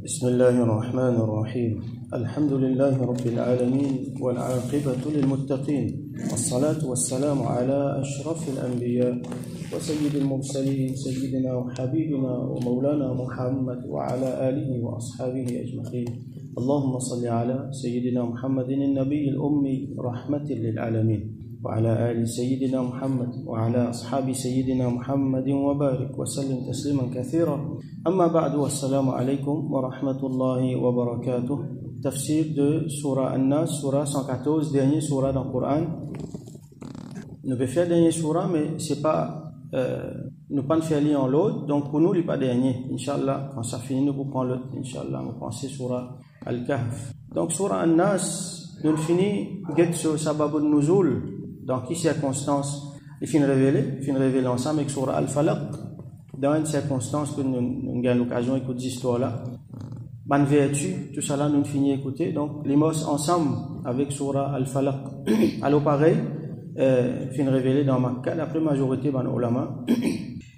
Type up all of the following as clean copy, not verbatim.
بسم الله الرحمن الرحيم الحمد لله رب العالمين والعاقبة للمتقين والصلاة والسلام على أشرف الأنبياء وسيد المرسلين سيدنا وحبيبنا ومولانا محمد وعلى آله وأصحابه أجمعين اللهم صل على سيدنا محمد النبي الأمي رحمة للعالمين وعلى آل سيدنا محمد وعلى أصحاب سيدنا محمد وبارك وسلم تسليما كثيرا أما بعد والسلام عليكم ورحمة الله وبركاته Tafsir de Surah An-Nas, Surah 114, dernier Surah dans le Coran. Nous pouvons faire dernier Surah, mais c'est pas, nous pas faire l'un en l'autre. Donc pour nous, il n'est pas dernier. Inch'Allah, quand ça finit, nous pouvons prendre l'autre. Inch'Allah, nous pensons Surah Al-Kahf. Donc Surah An-Nas, nous finissons, get sur Sababun Nuzul. Dans quelle circonstance il finit révéler ensemble avec Surah Al-Falaq. Dans une circonstance que nous avons l'occasion d'écouter cette histoire-là. Bonne vertu, tout ça là nous finissons d'écouter. Donc, les mots ensemble avec Surah Al-Falaq. Alors, pareil, finit révélé dans Makkah, la plus majorité dans ulama.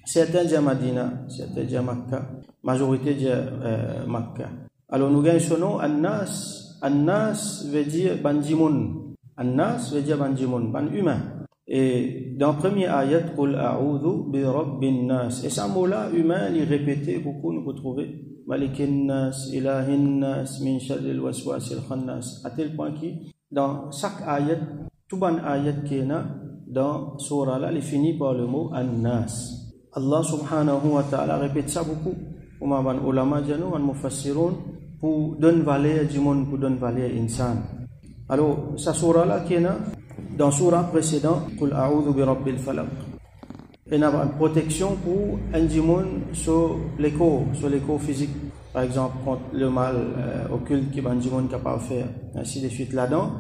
Certains disent Madina, certains disent Makkah, majorité dit Makkah. Alors, nous gagnons ce nom, An-Nas. An-Nas veut dire Bandimoun. An-Nas veut dire Bandimoun, ban humain. Et dans le premier ayat, Qul a'udhu bi rabbin nas. Et ce mot-là, humain, il est répété beaucoup, nous pouvons trouver. Malikin nas, ilahin nas, min sharril waswasil khannas. À tel point que dans chaque ayat, tout ban ayat qui est là, dans surah là, il finit par le mot An-Nas. Allah subhanahu wa ta'ala répète ça beaucoup. Pour ban ulama jano, ban mufassirun, pour donner valeur du monde, pour donner valeur insan. Alors, cette surah là qui est là, dans la surah précédente, Qul a'udhu bi rabbil falaq. Il y a une protection pour un démon sur l'écho physique. Par exemple, contre le mal occulte qui est un démon capable de faire, ainsi de suite là-dedans,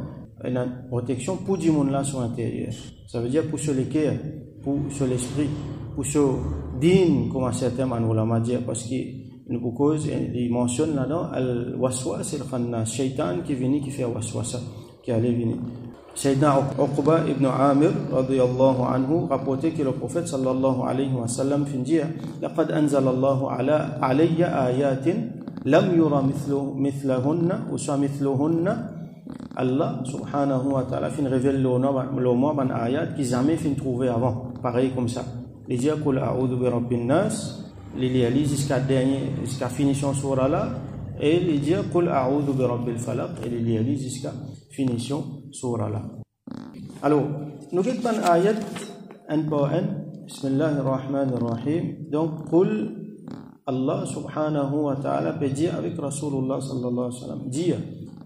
il y a une protection pour le démon là sur l'intérieur. Ça veut dire pour sur les cœurs, pour sur l'esprit, pour sur din, comme certains ulama disent, parce qu'il nous cause, il mentionne là-dedans, al-waswas, c'est le khannas, shaitan qui vient qui fait waswasa, qui allait venir. Sayyidina Uqba ibn Amir radiyallahu anhu rapporté que le prophète sallallahu alayhi wa sallam fin dire laqad anzalallahu alayya ayatin lam yura mithlahunna ou soit mithluhunna. Allah subhanahu wa ta'ala fin révèle le moi ban ayat qui jamais fin trouvé avant pareil comme ça. Il dit qul a'udhu bi rabbin nas, il lit jusqu'à finition surah là et il dit qul a'udhu bi rabbil falaq et il lit jusqu'à finition surah là. Alors, nous avons un ayat un par un. Bismillahirrahmanirrahim. Donc, qul Allah subhanahu wa ta'ala peut dire avec Rasulullah sallallahu alayhi wa sallam. Dire.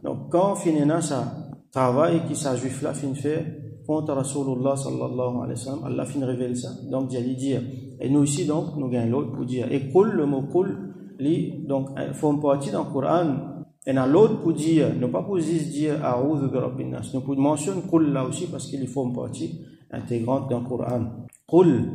Donc, quand on finit ça, travail qui s'ajoute là, fin faire contre Rasulullah sallallahu alayhi wa sallam, Allah fin révèle ça. Donc, j'allais dire. Et nous ici, donc, nous gagnons l'autre pour dire. Et qul, le mot qul, donc, il faut une partie dans le Coran. Et dans l'autre pour dire, ne pas pour juste dire a'udhu bi rabbin nas. Nous pouvons mentionner qul là aussi parce qu'il faut une partie intégrante dans le Coran. Qul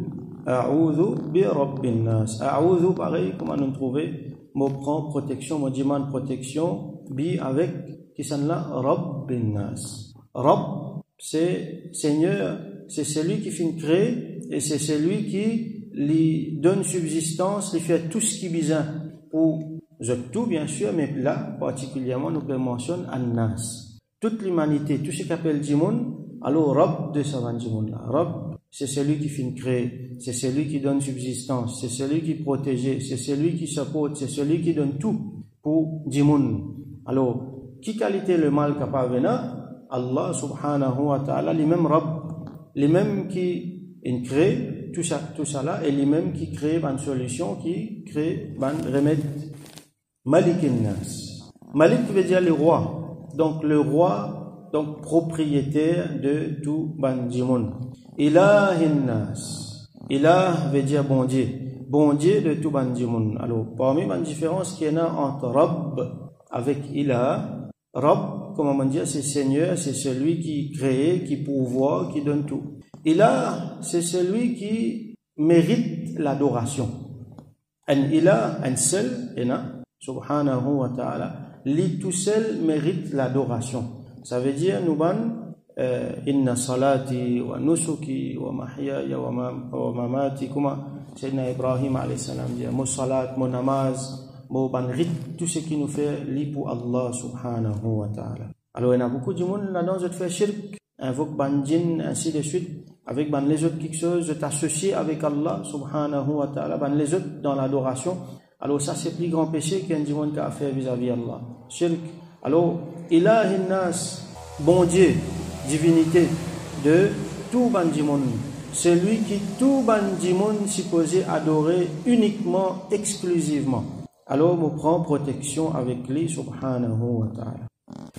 a'udhu bi rabbin nas. A'udhu pareil, comment nous trouver mot prend protection, mot demande protection, bi avec qui sont là rabbin nas. Rabb c'est Seigneur, c'est celui qui fait créer et c'est celui qui lui donne subsistance, lui fait tout ce qui est besoin pour tout bien sûr, mais là particulièrement nous mentionnons An-Nas. Toute l'humanité, tout ce qu'appelle Jimoun, alors Rabb de Savan Jimoun là. Rabb, c'est celui qui finit créer, c'est celui qui donne subsistance, c'est celui qui protège, c'est celui qui supporte, c'est celui qui donne tout pour Jimoun. Alors, qui qualité le mal capable venir? Allah subhanahu wa ta'ala, lui-même Rabb, lui-même qui crée tout ça là, et lui-même qui crée une solution, qui crée un remède. Malikin nas. Malik veut dire le roi. Donc le roi, donc propriétaire de tout bandimoun. Ilahin nas. Ilah veut dire bon Dieu. Bon Dieu de tout bandimoun. Alors parmi les différences qu'il y a entre Rabb avec Ilah, Rabb, comme on dit, c'est Seigneur, c'est celui qui crée, qui pourvoit, qui donne tout. Ilah, c'est celui qui mérite l'adoration. Un Ilah, un seul, subhanahu wa ta'ala, lui tout seul mérite l'adoration. Ça veut dire, nous inna salati wa nusuki wa mahyaya wa mamati, comme Sayyidina Ibrahim alayhi salam dit, mon salat, mon namaz, tout ce qui nous fait li pour Allah subhanahu wa ta'ala. Alors, il y a beaucoup de monde là-dedans, je te fais shirk, invoque ban djinn, ainsi de suite, avec ban les autres quelque chose, je t'associe avec Allah subhanahu wa ta'ala, ban les autres dans l'adoration. Alors, ça, c'est le plus grand péché qu'un monde a fait vis-à-vis d'Allah. Shirk. Alors, ilahin nas, bon Dieu, divinité, de tout bandimon, celui qui tout bandimon supposé adorer uniquement, exclusivement. Alors, on prend protection avec lui, subhanahu wa ta'ala.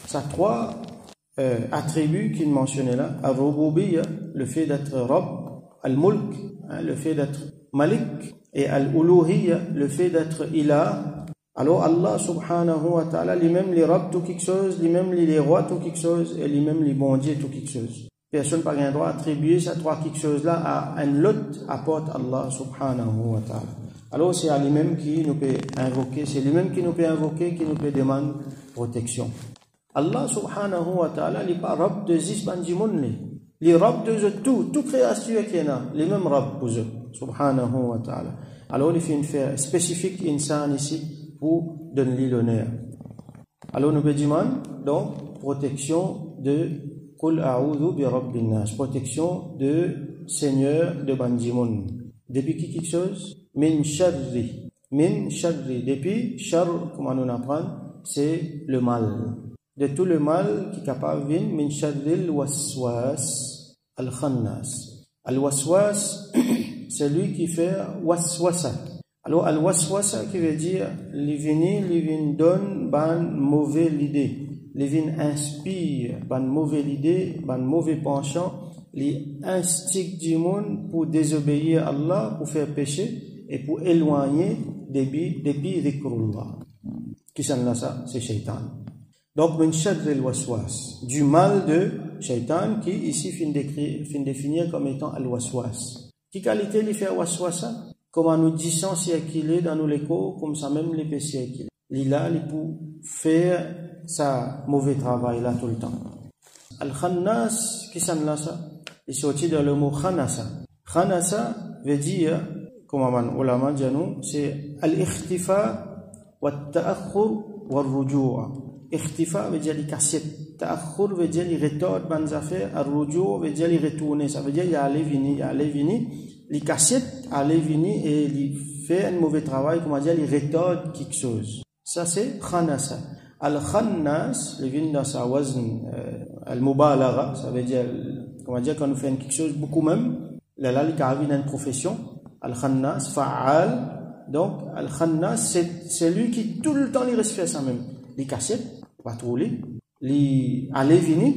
Ça, trois attributs qu'il mentionnait là, al-rububiyya, le fait d'être Rabb, al-mulk, le fait d'être Malik, et al-uluhiyya, le fait d'être Ilah. Alors, Allah subhanahu wa ta'ala, lui-même les Rabb tout quelque chose, lui-même les rois tout quelque chose, et lui-même les bon Dieu tout quelque chose. Personne n'a pas le droit d'attribuer ces trois quelque chose-là à un autre apporte Allah subhanahu wa ta'ala. Alors c'est à lui-même qui nous peut invoquer, c'est lui-même qui nous peut invoquer, qui nous peut demander protection. Allah subhanahu wa ta'ala, il n'est pas Rabb de zis bandimoun, il est Rabb de tout créature qui est là, les mêmes Rabb pour eux, subhanahu wa ta'ala. Alors il fait une faire spécifique insan ici pour donner l'honneur. Alors nous peut dire donc protection de Qul a'udhu bi rabbin nas, protection de Seigneur de bandimoun. Depuis qui quelque chose? Min sharri, depuis shar, comment on apprend, c'est le mal. De tout le mal qui est capable de venir, min sharri al-waswas al-khannas. Al-waswas, c'est lui qui fait waswasa. Alors, al-waswasa qui veut dire, il vient donne ban mauvaise idée. Il vient inspire ban mauvaise idée, ban mauvais penchant, il instigue du monde pour désobéir à Allah, pour faire péché, et pour éloigner depuis dhikrullah. Qui s'en là ça? C'est shaitan. Donc, min sharri al-waswas, du mal de shaitan, qui ici fin définir comme étant al-waswas. Qui qualité il fait waswasa? Comment nous disons si qu'il est dans nos léco, comme ça même les péchés qu'il est. Il a pour faire sa mauvais travail là tout le temps. Al-khannas, qui s'en là ça? Il sortit dans le mot khanasa. Khanasa veut dire, comme on ulama dit nous, c'est al-ikhtifa wa ta'akhur wa al-rujua. Ikhtifa veut dire les cassettes, ta'akhur veut dire les retards dans affaires, al-rujua veut dire les retourner, ça veut dire il y a aller venir, les cassettes aller venir et il fait un mauvais travail, comment dire, les retards quelque chose. Ça c'est khanasa. Al-khannas, le vin dans sa wazn al-mubalagha, ça veut dire, comment dire, quand on fait quelque chose beaucoup même, là il arrive dans une profession, al-khannas, fa'al, donc al-khannas, c'est lui qui tout le temps il reste faire ça même. Les cassettes, patrouiller, les aller venir,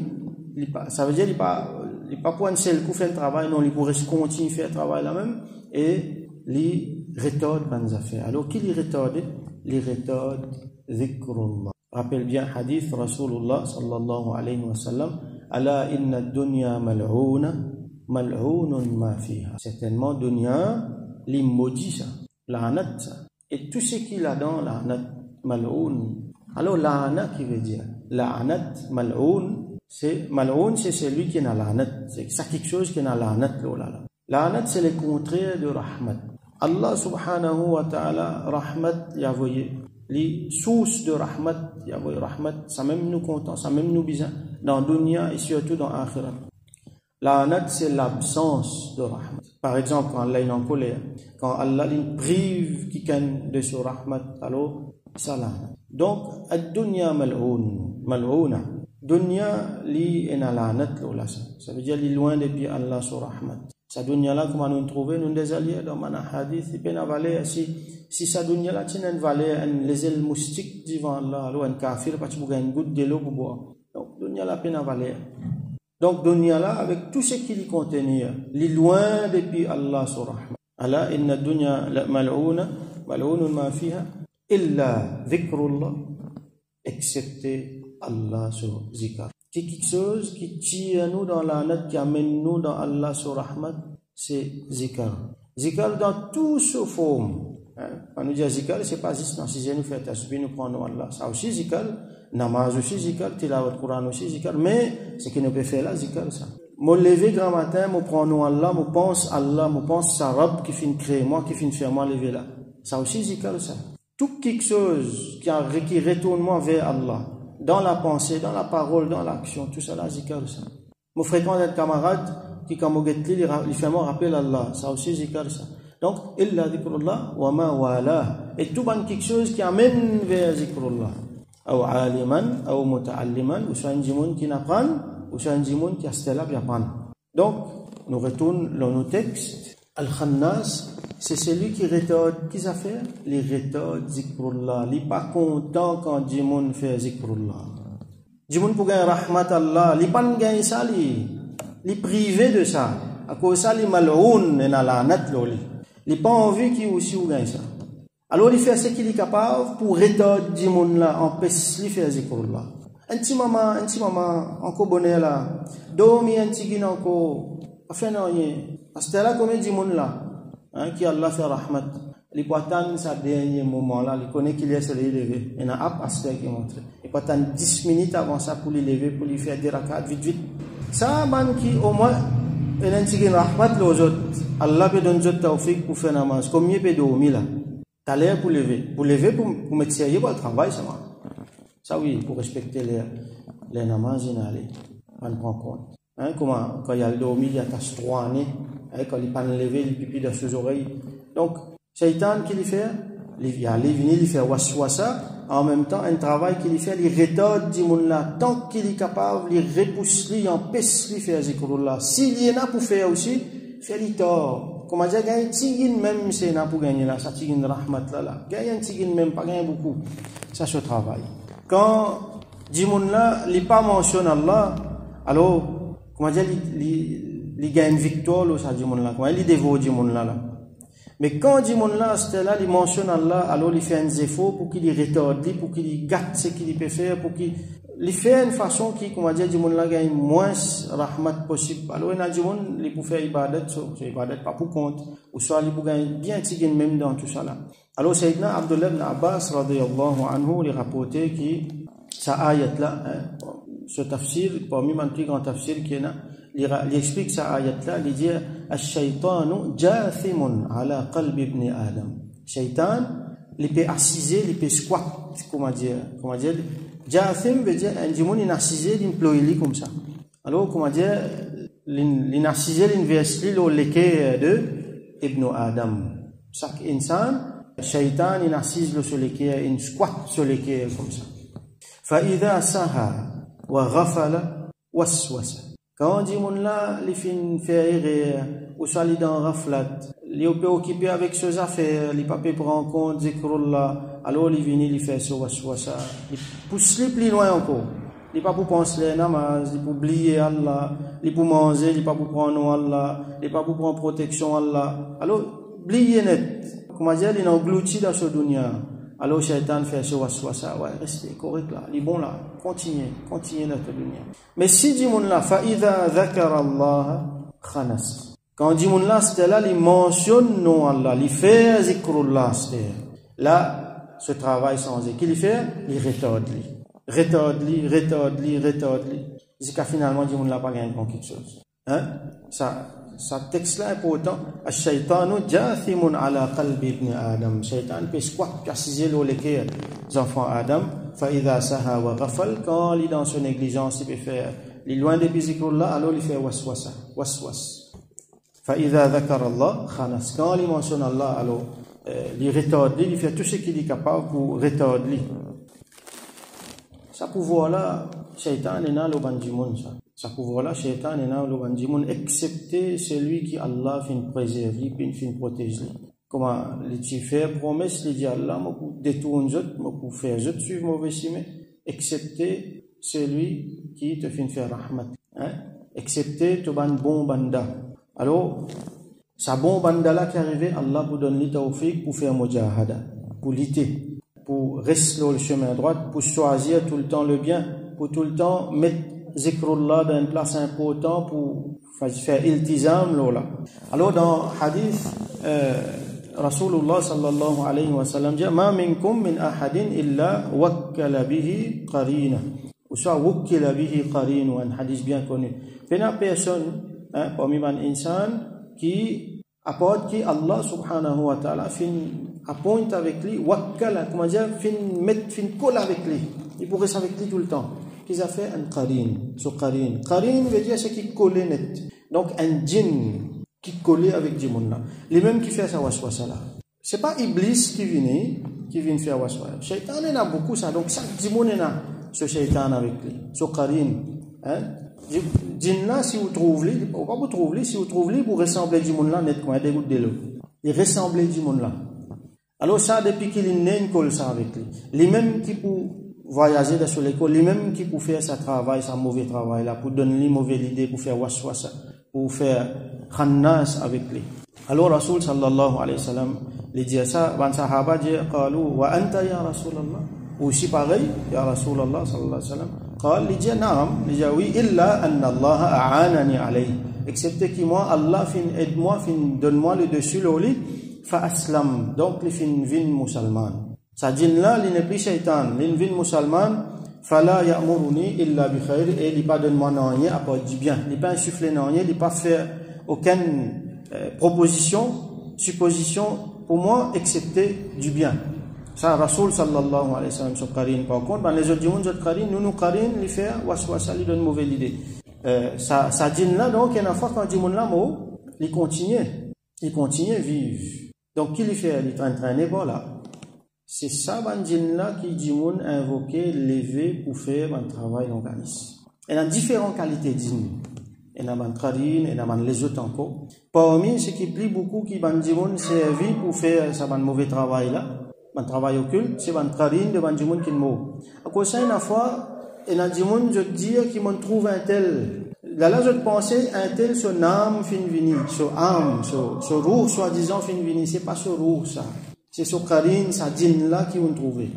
ça veut dire il pas pour un seul coup faire un travail, non, il pourrait continuer à faire le travail là même, et les retards dans les affaires. Alors qui les retarde? Les retarde dhikrullah. Rappelle bien hadith Rasulullah sallallahu alayhi wa sallam, ala inna dunya mal'una mal'unun ma fiha. Certainement dunya li maudit ça, la'anat ça. Et tout ce qu'il a dans la'anat mal'un. Alors la'ana qui veut dire la'anat mal'un, c'est mal'un, c'est celui qui n'a la'anat, c'est ça quelque chose qui n'a la'anat là. La'anat c'est le contraire de rahmat. Allah subhanahu wa ta'ala rahmat y a voyé les sources de rahmat, y a voyé rahmat, ça même nous content, ça même nous bizarre dans dunya et surtout dans akhirat. La'anat c'est l'absence de rahmat. Par exemple quand Allah est en colère, quand Allah il prive quelqu'un de ce rahmat, alors ça la'anat. Donc ad-dunya mal'una. Dunya li ena la'anat là ça veut dire li loin depuis Allah sur rahmat. Sa dunya là comment nous trouver nous des alliés dans mana hadith il peut avaler si sa dunya là tient une valeur un les ailes moustiques devant Allah alors un kafir pas tu peux gagner une goutte de l'eau pour boire. Donc dunya là peine valeur. Donc dunya là avec tout ce qu'il y contenir li loin depuis Allah sur rahmat. Ala inna dunya mal'una ma fiha illa dhikrullah, excepté Allah sur zikr. Quelque chose qui tire nous dans la note, qui amène nous dans Allah sur rahmat, c'est zikr. Zikr dans toute sa forme. Quand nous disons zikr, c'est pas juste dans si nous faisons tasbih, nous prenons Allah. Ça aussi zikr, namaz aussi zikr, tilawat Quran aussi zikr, mais ce que nous pouvons faire là, zikr ça. Moi lever grand matin, moi prenons Allah, moi pense sa Rabb qui finit créer moi, qui finit faire moi lever là. Ça aussi zikr ça. Tout quelque chose qui retournement vers Allah, dans la pensée, dans la parole, dans l'action, tout ça là, zikr ça. Mon fréquent des camarades qui quand il fait moi rappeler Allah, ça aussi zikr ça. Donc illa zikrullah wa ma wala, et tout ban quelque chose qui amène vers zikrullah. Ou aliman, ou muta'alliman, ou soit un djimoun qui n'apprend, ou soit un djimoun qui a stella qui apprend. Donc nous retournons dans nos textes. Al-Khannas, c'est celui qui rétorde, qui a fait les rétordes zikrullah. Il n'est pas content quand djimoun fait zikrullah. Djimoun pour gagner rahmat Allah, il n'est pas gagner ça, il est privé de ça. À cause de ça, il est malhoun et n'a la nette loli. Il n'a pas envie qu'il aussi gagne ça. Alors il fait ce qu'il est capable pour rétorder djimoun là, empêcher de faire zikrullah. Un petit maman, encore bonnet là, dormi un petit guin encore, enfin non, c'était là comme dit mon là, qui Allah fait rahmat. Il peut attendre sa dernier moment là, il connaît qu'il est se lever. Il y a un aspect qui montre. Il peut attendre 10 minutes avant ça pour les lever, pour lui faire des rakats vite. Ça, man qui au moins, il y a un petit rahmat les autres. Allah peut donner d'autres tawfiq pour faire namaz. Comme il peut dormir là. T'as l'air pour lever. Pour lever, pour mettre sérieux pour le travail, ça va. Ça oui, pour respecter les namaz, il y a aller. On prend compte. Comment, quand il y a le dormi, il y a ta stroine, quand il pas levé, il pipi dans ses oreilles. Donc, Shaitan, qui lui fait, il a venu, il fait waswasa, en même temps, un travail qu'il fait, il rétorde, dit là, tant qu'il est capable, il repousse, il empêche, il fait zikrullah. S'il y en a pour faire aussi, fait le tort. Comment dire, gagne un tigin même, c'est là pour gagner là, ça tigin rahmat là. Gagne un tigin même, pas gagner beaucoup. Ça, c'est le travail. Quand, dit là, il pas mentionne Allah, alors, comment dire, il gagne une victoire, là, ça dit là, comment il dévoue dit là. Mais quand dit là, c'était là, il mentionne Allah, alors il fait un effort pour qu'il rétorde, pour qu'il gâte ce qu'il peut faire, pour qu'il fait une façon qui, comment dire, dit là, gagne moins rahmat possible. Alors, il a dit il peut faire ibadat, c'est ibadat pas pour compte, ou soit il peut gagner bien tigin même dans tout ça là. Alors, Sayyidina Abdullah ibn Abbas, radiyallahu anhu, il rapporté qui, sa ayat là, ce tafsir, parmi les plus grands tafsirs qui est là, il explique ça ayat là, il dit Ash-shaytanu jathimun ala qalbi ibn Adam. Shaitan, il peut assiser, il peut squat, comment dire, jathim veut dire un djimoun il assisé, il ploie comme ça. Alors comment dire, il assisé, il investit le leke de ibn Adam. Chaque insan, Shaitan il assise sur le leke, il squat sur le leke comme ça. Fa idha saha wa ghafala waswasa. Quand on dit mon là, les fins faire ou soit les dans raflat, les préoccupé avec ses affaires, les papiers prend en compte zikrullah, alors les vini les fait sur waswasa, les pousse les plus loin encore. Les pas pour penser les namaz, les pour oublier Allah, les pour manger, les pas pour prendre Allah, les pas pour prendre protection Allah. Alors oublier net. Comment dire, il est englouti dans ce dunya. Alors, Shaitan fait ce waswasa, ouais, restez correct là, il est bon là, continuez notre dunya. Mais si dit mon là, fa'idha dhakara Allah khanas. Quand dit mon là, c'était là, il mentionne non Allah, il fait zikrullah, c'était là, ce travail sans zikr, qu'il fait, il rétorde li. Jusqu'à finalement, dit mon là, pas gagné quelque chose. Ça texte là est important. Ash-shaytanu jathimun ala qalbi ibn Adam. Shaitan peut squat, assiser les enfants Adam. Fa idha saha wa ghafal, quand il est dans son négligence, il peut faire, il est loin de zikrullah, alors il fait waswas. Fa idha dhakara Allah khanas. Quand il mentionne Allah, alors il rétorde, il fait tout ce qu'il est capable pour rétorder. Ça pouvoir là, Shaitan est dans le bandimoun ça. Ça pouvoir là, Shaitan est dans le bandimoun, excepté celui qui Allah fait préserver, puis fait protéger. Comment les faire promesse, les dit Allah, moi pour détourner autres, moi pour faire autres suivre mauvais chemin, excepté celui qui te fait faire rahmat, excepté te ban bon banda. Alors, sa bon banda là qui est arrivé, Allah vous donne le tawfiq pour faire mujahada, pour lutter, pour rester sur le chemin droit, pour choisir tout le temps le bien, pour tout le temps mettre zikrullah dans une place importante pour faire iltizam là. Alors dans hadith Rasulullah sallallahu alayhi wa sallam dit ma minkum min ahadin illa wakkala bihi qarina, ou soit wakkala bihi qarin, un hadith bien connu. Une personne parmi man insan qui apporte qui Allah subhanahu wa ta'ala fin appointe avec lui, wakkala, comment dire, fin colle avec lui. Il pourrait rester avec lui tout le temps. Qu'ils a fait un qarin, so qarin. Qarin veut dire ce qui collait net. Donc un djinn qui collait avec du monde là. Les mêmes qui fait ça waswasa là. C'est pas Iblis qui vient faire waswasa. Shaitan en a beaucoup ça. Donc chaque djinn en a ce shaitan avec lui, so qarin. Hein? Djinn là, si vous trouvez, ou pas vous trouvez, si vous trouvez, vous ressemblez du monde là net quand il y a des gouttes de l'eau. Il ressemblait du monde là. Alors ça, depuis qu'il est né, il colle ça avec lui. Les mêmes qui pour voyager dans l'école, les mêmes qui pour faire sa travail, sa mauvais travail là, pour donner les mauvaises idées, pour faire waswasa, pour faire khannas avec lui. Alors Rasul sallallahu alayhi wa sallam, il dit ça, les sahaba dit, qalu wa anta ya Rasulallah. Aussi pareil, ya Rasulallah sallallahu alayhi wa sallam. قال لي جاء نعم لي جاوي إلا أن الله أعانني عليه excepté que moi Allah fin aide-moi fin donne-moi le dessus le lit fa aslam donc li fin vin musulman ça dit là li n'est plus shaitan li vin musulman fala ya'muruni illa bi khair et li pas donne-moi rien à part du bien li pas insuffler rien li pas faire aucune supposition pour moi excepté du bien. Ça, Rasul sallallahu alayhi wa sallam, sur Karin. Par contre, dans les autres mondes, Karin, nous Karin, les faire, waswasa, lui donne une mauvaise idée. Ça dit là, donc, il y a une fois quand dit là, il continue à vivre. Donc, qui lui fait, il entraîner, voilà. C'est ça, ben, dit là, qui dit invoquer, lever pour faire un travail d'organisme. Il y a différentes qualités d'île. Il y a un Karin, il y a les autres encore. Parmi ce qui plaît beaucoup, qui ben, dit servi pour faire ça, un mauvais travail là. Un travail occulte, c'est un karin de un djimoun qui mot. À cause ça, une fois, et un djimoun, je dis qu'il m'en trouve un tel. Là, je pensais, un tel, son âme fin vini, son âme, son roux, soi-disant fin vini. C'est pas ce roux, ça. C'est ce karin, ça djinn là qui m'ont trouvé.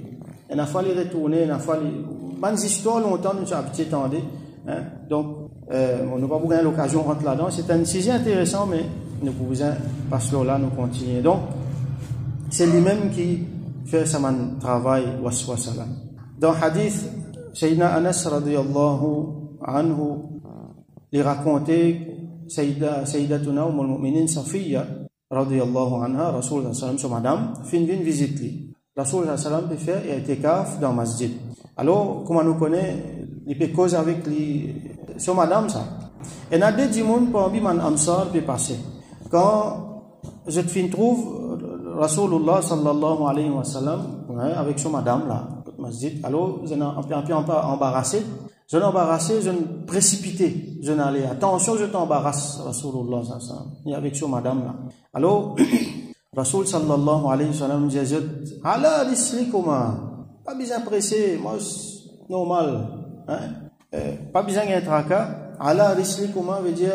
Et une fois, il retourné, une fois, bonnes histoires longtemps, nous avons petit tendé. Donc, on n'a pas beaucoup l'occasion de rentrer là-dedans. C'est un sujet intéressant, mais nous pouvons passer là, nous continuer. Donc, c'est lui-même qui fait ça man travail waswasa là. Dans hadith Sayyidina Anas radiyallahu anhu il racontait Sayyidatuna Ummul Mu'minin Safiya radiyallahu anha Rasul sallallahu alayhi wa sallam son madame fin vient visiter. Rasul sallallahu alayhi wa sallam peut faire i'tikaf dans masjid. Alors comment nous connaît il peut causer avec son madame ça. Et n'a des djimoun parmi man amsar peut passer. Quand je te fin trouve Rasulullah sallallahu alayhi wa sallam avec son madame là, masjid. Alors, je n'ai un peu embarrassé. Je n'ai embarrassé, je n'ai précipité. Je n'ai allé, attention, je t'embarrasse, Rasulullah sallallahu alayhi wa sallam, avec son madame là. Alors, Rasul sallallahu alayhi wa sallam dit, ala l'islikuma, pas besoin pressé, moi, normal, pas besoin d'un tracas. Ala l'islikuma veut dire,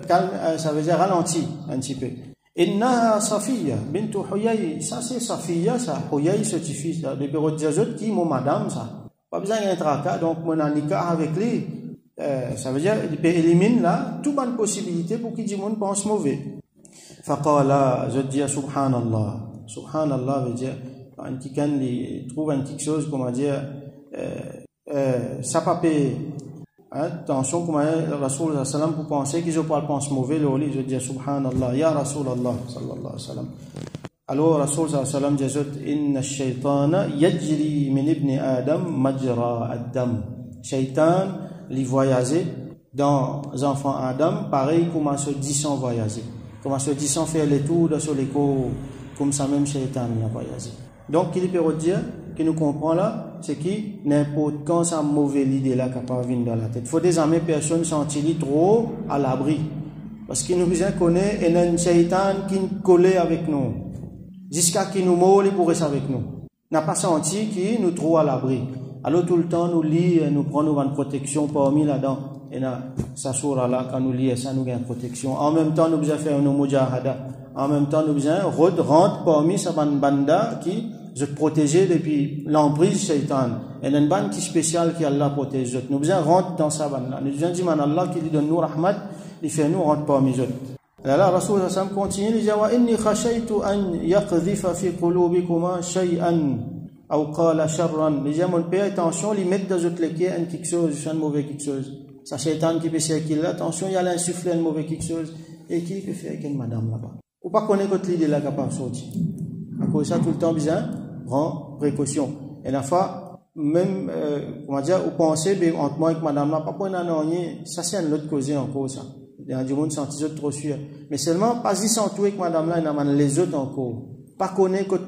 calme, ça veut dire ralenti, un petit peu. Innaha Safiya bintu Huyay, ça c'est Safiya, ça Huyay certifie le bureau de Jazot qui mon madame ça. Pas besoin d'un tracas, donc mon nikah avec lui, ça veut dire il peut éliminer là toute bonne possibilité pour qu'il dit monde pense mauvais. Faqala, je dis subhanallah. Subhanallah veut dire un qui can trouve une petite chose comment dire ça pas attention comment le Rasul sallallahu alayhi wa sallam pour penser que je parle pense mauvais le lit je dis subhanallah ya Rasulallah sallallahu alayhi wa sallam. Alors Rasul sallallahu alayhi wa sallam dit inna ash-shaytana yajri min ibn adam majra ad-dam. Shaitan li voyager dans les enfants Adam pareil comment se dit sans voyager. Comment se dit sans faire les tours de sur les corps comme ça même Shaitan y a voyagé. Donc il peut dire que nous comprenons là, c'est qui n'importe quand ça mauvaise idée là capable venir dans la tête. Il faut désormais personne sentir trop à l'abri. Parce qu'il nous connaît et un shaitan qui nous collait avec nous. Jusqu'à qui nous molle pour rester avec nous. N'a pas senti qui nous trouve à l'abri. Alors tout le temps nous lit, nous prenons une protection parmi là-dedans. Et là, ça sort là, quand nous lit, ça nous gagne protection. En même temps, nous besoin faire une mujahada. En même temps, nous besoin rentre parmi sa banda qui je te protéger depuis l'emprise shaitan. Et il y a une bande qui spéciale qui Allah protège. Nous besoin rentre dans sa bande là. Nous besoin dire Allah qui lui donne nous rahmat, il fait nous rentre parmi eux. Et là, Rasul sallam continue, il dit wa inni khashaytu an yaqdhifa fi qulubikuma shay'an aw qala sharran. Il dit mon père attention, il met dans votre cœur quelque chose, un mauvais quelque chose. Ça shaitan qui peut faire qu'il attention, il y a l'insuffler un mauvais quelque chose et qui peut faire avec une madame là-bas. Ou pas connaître votre idée là capable sortir. cause ça tout le temps bien, prend précaution. Et la fois, même, comment dire, vous pensez, ben, entre moi et madame là, pas pour un ça c'est un autre cause encore, ça. Il y a du monde senti les autres trop sûr. Mais seulement, pas y sentir avec madame là, il y a les autres encore. Pas connaître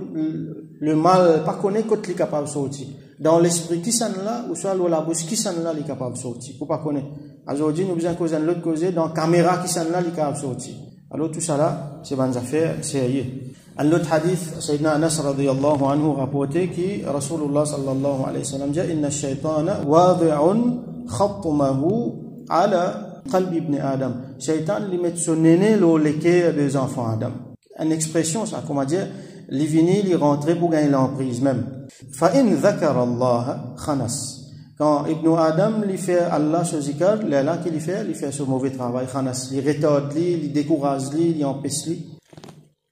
le mal, pas connaître que les capable de sortir. Dans l'esprit qui s'en là, ou soit la bouche qui s'en là, il est capable de sortir. Faut pas connaître. Aujourd'hui, nous besoin causer l'autre cause, dans la caméra qui s'en là, il est capable de sortir. Alors tout ça là, c'est bonnes affaires sérieux. Un autre hadith, Sayyidina Anas radiyallahu anhu rapporté qui Rasulullah sallallahu alayhi wa sallam dit inna ash-shaytana wadi'un khatmahu ala qalbi ibn Adam. Shaytan lui met son nez le cœur des enfants Adam. Une expression ça comment dire, les vinyles il rentrer pour gagner l'emprise même. Fa in dhakara Allah khanas. Quand Ibn Adam lui fait Allah ce zikr, là qu'il fait ce mauvais travail, khanas, il retarde lui, il décourage lui, il empêche lui.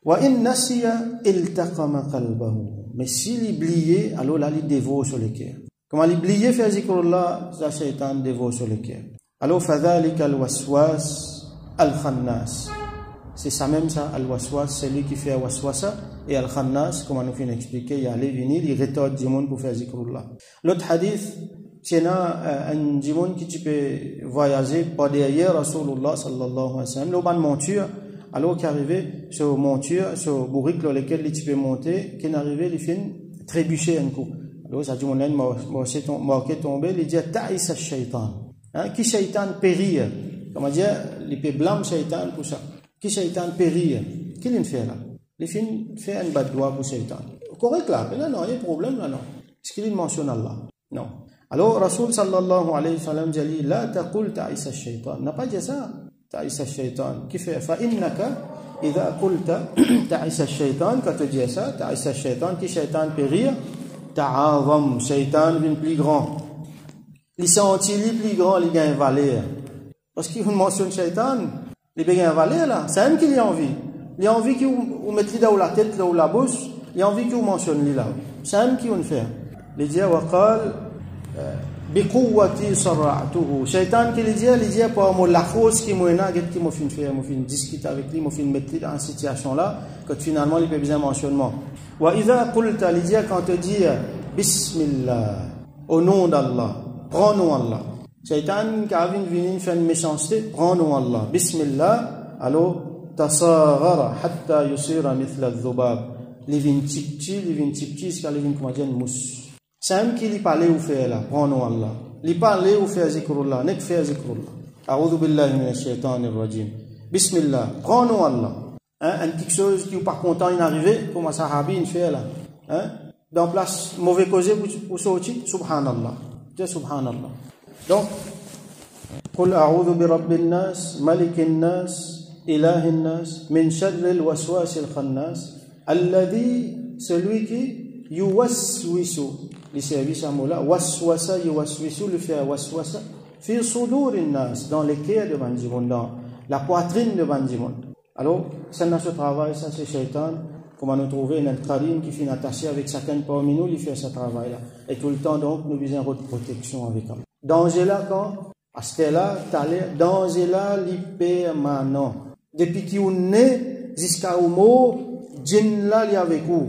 Wa in nasiya iltaqama qalbahu. Mais s'il oublie, alors là il dévore sur le cœur. Comment il oublie faire zikrullah, ça shaitan dévore sur le cœur. Alors fadhalika al-waswas al-khannas. C'est ça même ça, al-waswas, c'est lui qui fait waswasa, et al-khannas, comme on nous vient d'expliquer, il y a les vinyles, il retarde du monde pour faire zikrullah. L'autre hadith, c'est un monde qui peut voyager par derrière Rasulullah sallallahu alayhi wa sallam, le ban monture, alors qu'il arrivait sur monture, sur bourrique dans lequel il peut monter, qu'il arrivait, il fait trébucher un coup. Alors ça dit mon âme marqué tombé, il dit ta'is ash-shaytan. Qui shaytan périr? Comment dire, il peut blâmer shaytan pour ça. Qui shaytan périr? Qu'il fait là? Il fait un bad doigt pour shaytan. Correct là, mais là non, il y a un problème là non. Est-ce qu'il mentionne Allah? Non. Alors, Rasul sallallahu alayhi wa sallam dit, la taqul ta'isa shaytan. N'a pas dit ça, ta'isa shaytan. Qui fait, fa innaka, idha qulta ta'isa shaytan, quand tu dis ça, ta'isa shaytan, qui shaytan périr, ta'azam, shaytan vient plus grand. Il sentit plus grand, il gagne valeur. Parce qu'il mentionne shaytan, il gagne valeur là, c'est même qu'il a envie. Il a envie qu'il mette lui dans la tête, dans la bouche, il a envie qu'il mentionne lui là. C'est même qu'il fait. Il dit, wa qal, biquwwati sara'tuhu. Shaitan qui dit par moi la force qui m'a qui m'a fait faire, m'a fait discuter avec lui, m'a fait mettre dans une situation là que finalement il peut besoin mentionnement. Wa idha qulta li dit quand tu dis bismillah au nom d'Allah, prends nom Allah. Shaitan qui a venu faire une méchanceté, prends nom Allah. Bismillah, alors tasaghara hatta yusira mithla adh-dhubab. Les vin tipti, jusqu'à les vin comment dire une mousse. C'est même qui lui parlait ou fait là, prends nom Allah. Lui parlait ou fait zikrullah, n'est que fait zikrullah. A'udhu billahi minash shaitanir rajim. Bismillah, prends nom Allah. Un quelque chose qui ou pas content il arrivé, comme un sahabi il fait là. Dans place mauvais causé pour sortir, subhanallah. Dis subhanallah. Donc, قل أعوذ برب الناس ملك الناس إله الناس من شر الوسواس الخناس الذي celui qui yuwaswisu les services à moula waswasa yuwaswisu le fait waswasa fi sudurin nas dans les cœurs de Bandimon, dans la poitrine de Bandimon. Alors ça n'a ce travail, ça c'est shaitan. Comment nous trouver une karine qui finit attaché avec chacun parmi nous, il fait ce travail là. Et tout le temps donc nous besoin de protection avec lui. Danger là quand à ce là danger là l'hypermanent. Depuis qu'il est jusqu'à au mot djinn là il avec vous.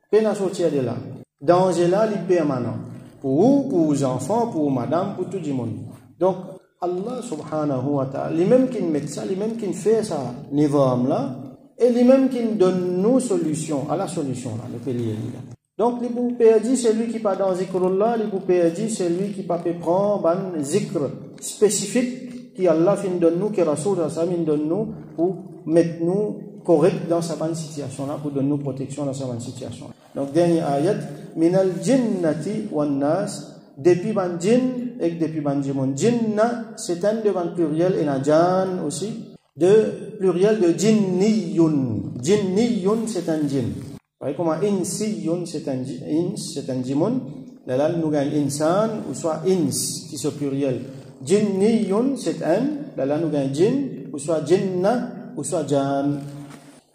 Peine à sortir de là. Danger là, il est permanent. Pour vous, pour vos enfants, pour madame, pour tout le monde. Donc, Allah subhanahu wa ta'ala, lui-même qui met ça, lui-même qui fait ça, niveau là, et lui-même qui donne nos solutions, à la solution là, le pays là. Donc, les vous perdus, c'est lui qui pas dans zikrullah, les vous perdus, c'est lui qui pas peut prendre un zikr spécifique, qui Allah fin donne nous, qui Rasul fin donne nous, pour mettre nous correct dans sa bonne situation là, pour donner nous protection dans sa bonne situation. Donc, dernier ayat, minal jinnati wan nas, depuis ban jinn et depuis ban jimon. Jinna, c'est un devant pluriel et najan aussi, de pluriel de jinniyun. Jinniyun, c'est un jinn. Vous voyez comment insiyun, c'est un jimon. Là, nous gagnons insan, ou soit ins, qui sont pluriel. Jinniyun, c'est un. Là, nous gagnons jinn, ou soit jinna, ou soit jan.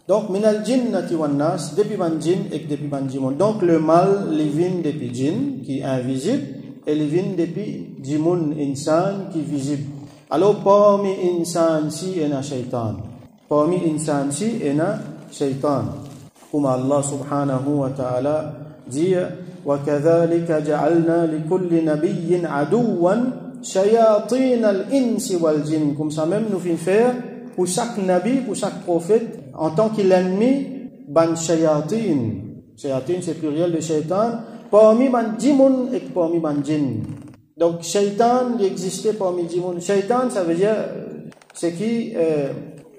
Donc, minal jinnati wan nas, depuis ban jinn et depuis ban jimon. Donc, le mal, il vient depuis jinn, qui est invisible, et il vient depuis jimon, insan, qui est visible. Alors, parmi insan si, il y a shaitan. Parmi insan si, il y a shaitan. Comme Allah subhanahu wa ta'ala dit وَكَذَلِكَ جَعَلْنَا لِكُلِّ نَبِيٍّ عَدُوًّا شَيَاطِينَ الْإِنسِ وَالْجِنِّ. Comme ça même nous finissons faire pour chaque nabi, pour chaque prophète, en tant qu'il ennemi, ban shayatin. Shayatin c'est pluriel de shaitan, parmi ban djimoun et parmi ban djinn. Donc shaitan il existait parmi djimoun. Shaitan ça veut dire c'est qui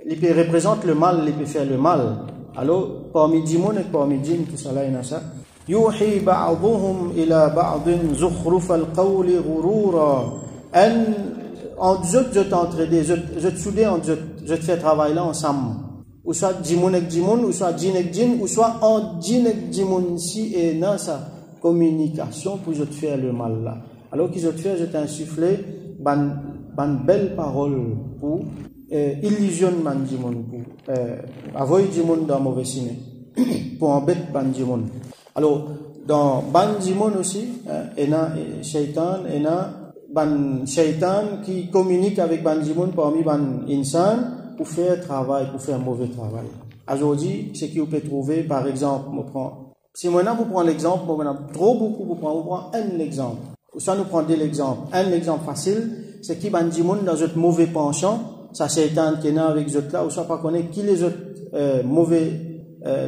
il peut représenter le mal, il peut faire le mal. Alors parmi djimoun et parmi djinn tout ça là il y a ça. Yuhi ba'dhuhum ila ba'din zukhruf al-qawli ghurura. En je t'entraider, je te souder en je te fais travailler là ensemble. Ou soit djimoun avec djimoun, ou soit djinn avec djinn, ou soit en djinn avec djimoun si et dans sa communication pour je te faire le mal là. Alors que je te fais, je t'insuffler ban belle parole pour illusion ban djimoun, pour avoir djimoun dans mauvais signe, pour embêter ban djimoun. Alors dans ban djimoun aussi, il y a shaitan, il y a ban shaitan qui communique avec ban djimoun parmi ban insan pour faire travail, pour faire mauvais travail. Aujourd'hui, ce que vous pouvez trouver, par exemple, si maintenant vous prenez l'exemple, beaucoup vous prend un exemple. Ou soit nous prenons l'exemple. Un exemple facile, c'est qui ban djimoun dans un mauvais penchant, ça shaitan qui est là avec eux là, ou soit pas connaître qui les autres mauvais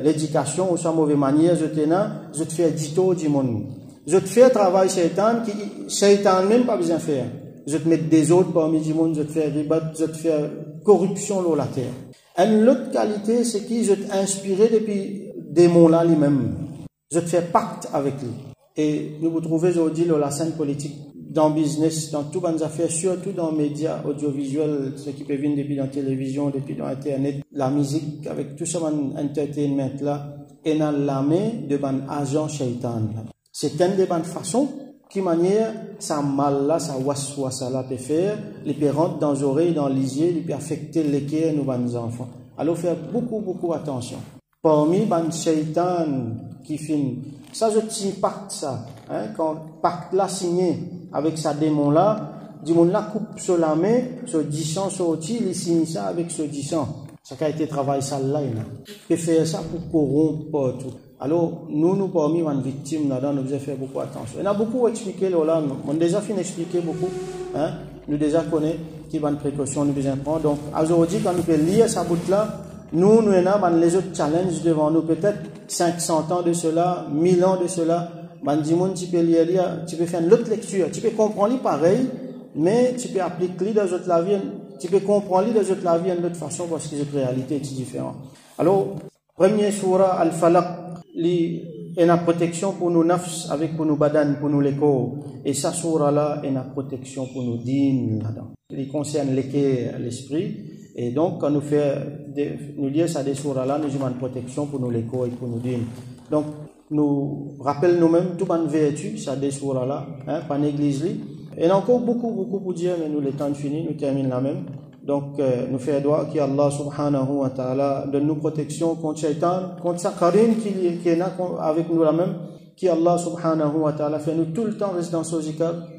l'éducation, ou soit mauvais manière, je te là, je te fais dito djimoun. Je te fais travail shaitan qui shaitan même pas besoin de faire. Je te mets des autres parmi les monde, je te fais ribat, je te fais corruption dans la terre. Une autre qualité, c'est que je t'ai inspiré depuis des mots là lui-même. Je te fais pacte avec lui. Et nous vous trouvez aujourd'hui dans la scène politique, dans le business, dans toutes les affaires, surtout dans les médias audiovisuels, ce qui peut venir depuis la télévision, depuis dans Internet, la musique, avec tout ça, entertainment là, et dans la main de ban agent shaitan. C'est une des bonnes façons qui manière ça mal là, ça waswasa là peut faire, les peut rentrer dans les oreilles, dans les yeux, les peut affecter les cœurs nos bonnes enfants. Alors faire beaucoup attention. Parmi les shaitan qui finit, ça je tiens pacte ça, hein, quand pacte là signé avec sa démon là, démon là coupe sur la main, ce 10 ans sorti, il signe ça avec ce 10 ans. Ça qui a été travail ça là, il peut faire ça pour corrompre tout. Alors, nous parmi les victimes, là-dedans, nous devons faire beaucoup attention. Il y a beaucoup expliqué, là, on a déjà fini d'expliquer beaucoup, hein, nous déjà connaissons qui bonnes précautions nous devons prendre. Donc, aujourd'hui, quand nous pouvons lire sa bout-là, nous avons les autres challenges devant nous, peut-être 500 ans de cela, 1000 ans de cela, tu peux lire, tu peux faire une autre lecture, tu peux comprendre pareil, mais tu peux appliquer dans autres la vie, tu peux comprendre dans autres la vie d'une autre façon parce que cette réalité est différente. Alors, premier surah Al-Falaq, il y a une protection pour nos nafs, avec pour nos badan, pour nos corps. Et ça surah là, il y a une protection pour nos dînes là-dedans. Il concerne l'esprit. Et donc, quand nous lisons ça des surah là, nous avons une protection pour nos corps et pour nos dînes. Donc, nous rappelons nous-mêmes toute bonne vertu, ça des surah là, hein, pas négliger. Et il y a encore beaucoup pour dire, mais nous, le temps fini, nous terminons là même. Donc, nous faisons droit qu'Allah subhanahu wa ta'ala donne nous protection contre Shaitan, contre sa karine qui est là avec nous là même, qu'Allah subhanahu wa ta'ala fait nous tout le temps rester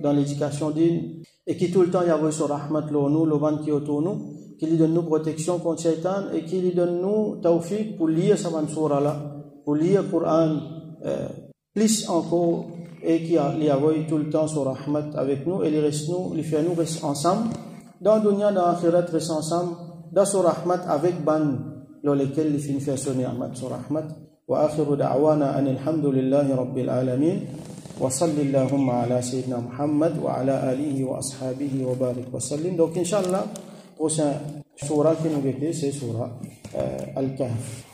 dans l'éducation digne, et qui tout le temps y a sur rahmat nous, le ban qui est autour nous, qui lui donne nous protection contre Shaitan, et qui lui donne nous tawfiq pour lire sa ban surah là, pour lire le Coran, plus encore, et qui y a tout le temps sur rahmat avec nous, et il fait nous rester ensemble. Dans le dunya, dans l'akhirat, reste ensemble, dans ce rahmat avec ban, dans lequel il finit faire sonner Ahmad sur rahmat. Wa akhiru da'wana anil hamdulillahi rabbil alamin. Wa sallillahumma ala sayyidina Muhammad wa ala alihi wa ashabihi wa barik wa sallim. Donc, Inch'Allah, prochain surah qui nous guette, c'est surah Al-Kahf.